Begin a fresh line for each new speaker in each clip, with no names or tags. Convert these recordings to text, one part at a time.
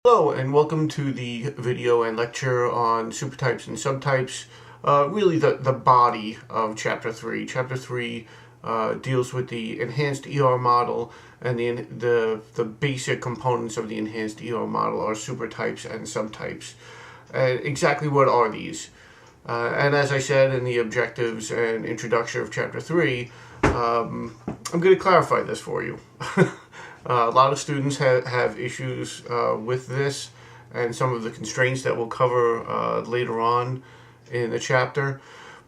Hello and welcome to the video and lecture on supertypes and subtypes, really the body of Chapter 3. Chapter 3 deals with the enhanced ER model, and the basic components of the enhanced ER model are supertypes and subtypes. Exactly what are these? And as I said in the objectives and introduction of Chapter 3, I'm going to clarify this for you. A lot of students have issues with this and some of the constraints that we'll cover later on in the chapter.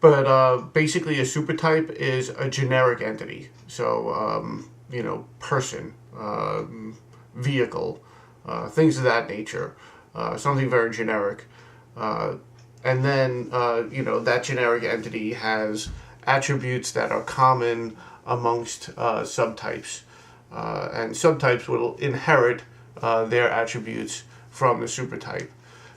But basically a supertype is a generic entity. So, person, vehicle, things of that nature, something very generic. And then, that generic entity has attributes that are common amongst subtypes. And subtypes will inherit their attributes from the supertype.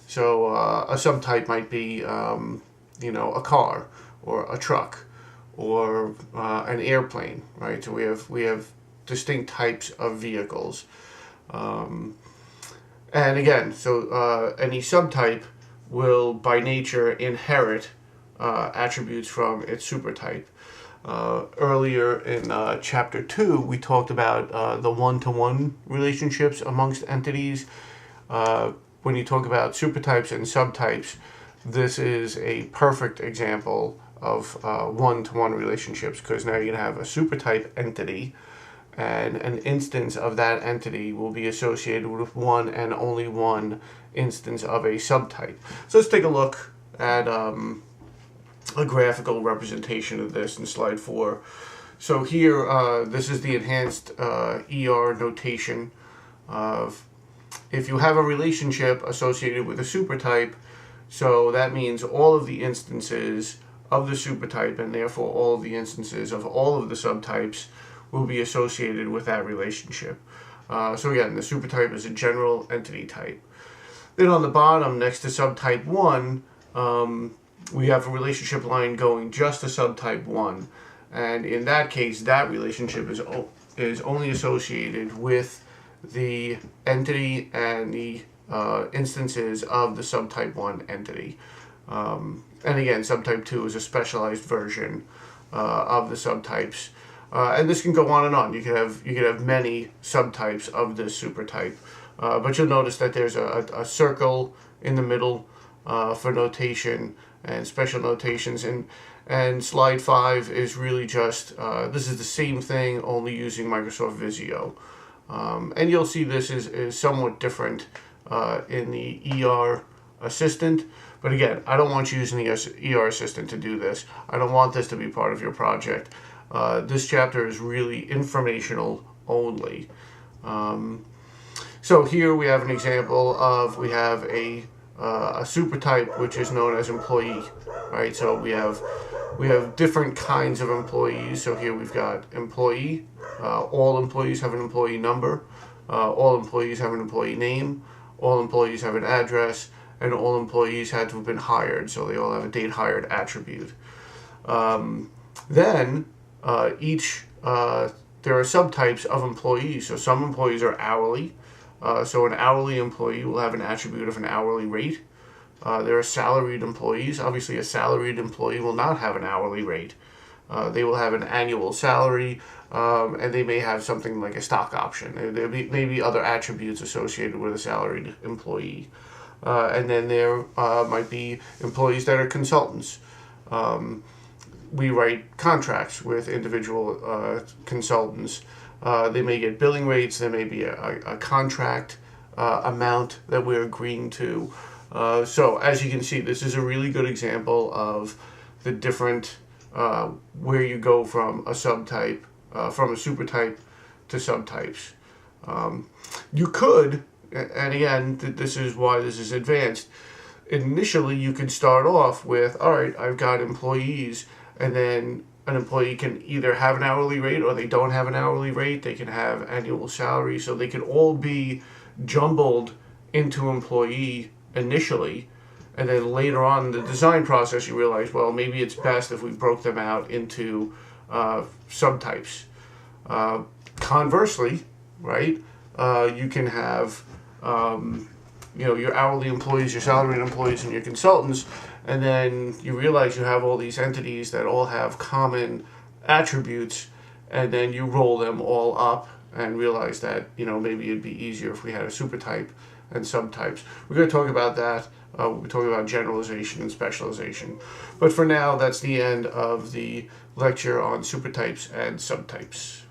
So a subtype might be, a car or a truck or an airplane, right? So we have distinct types of vehicles. And again, so any subtype will by nature inherit attributes from its supertype. Earlier in Chapter 2, we talked about the one-to-one relationships amongst entities. When you talk about supertypes and subtypes, this is a perfect example of one-to-one relationships, because now you have a supertype entity, and an instance of that entity will be associated with one and only one instance of a subtype. So let's take a look at a graphical representation of this in slide 4. So here, this is the enhanced ER notation of if you have a relationship associated with a supertype, so that means all of the instances of the supertype and therefore all of the instances of all of the subtypes will be associated with that relationship. So again, the supertype is a general entity type. Then on the bottom, next to subtype 1, we have a relationship line going just to subtype 1, and in that case that relationship is only associated with the entity and the instances of the subtype 1 entity. And again, subtype 2 is a specialized version of the subtypes, and this can go on and on. You could have many subtypes of this supertype, but you'll notice that there's a circle in the middle for notation and special notations, and slide 5 is really just this is the same thing, only using Microsoft Visio, and you'll see this is somewhat different in the ER assistant. But again, I don't want you using the ER assistant to do this. I don't want this to be part of your project. This chapter is really informational only. So here we have an example of, we have a supertype which is known as employee, right? So we have different kinds of employees. So here we've got employee. All employees have an employee number. All employees have an employee name. All employees have an address, and all employees had to have been hired. So they all have a date hired attribute. Then there are subtypes of employees. So some employees are hourly. So an hourly employee will have an attribute of an hourly rate. There are salaried employees. Obviously, a salaried employee will not have an hourly rate. They will have an annual salary, and they may have something like a stock option. There may be other attributes associated with a salaried employee. And then there might be employees that are consultants. We write contracts with individual consultants. They may get billing rates. There may be a contract amount that we're agreeing to. So as you can see, this is a really good example of the different, where you go from a subtype, from a supertype to subtypes. You could, and again, this is why this is advanced, initially you could start off with, all right, I've got employees, and then an employee can either have an hourly rate or they don't have an hourly rate. They can have annual salary, so they could all be jumbled into employee initially, and then later on in the design process you realize, well, maybe it's best if we broke them out into subtypes. Conversely, right, you can have your hourly employees, your salaried employees, and your consultants, and then you realize you have all these entities that all have common attributes, and then you roll them all up and realize that maybe it'd be easier if we had a supertype and subtypes. We're going to talk about that. We're talking about generalization and specialization. But for now, that's the end of the lecture on supertypes and subtypes.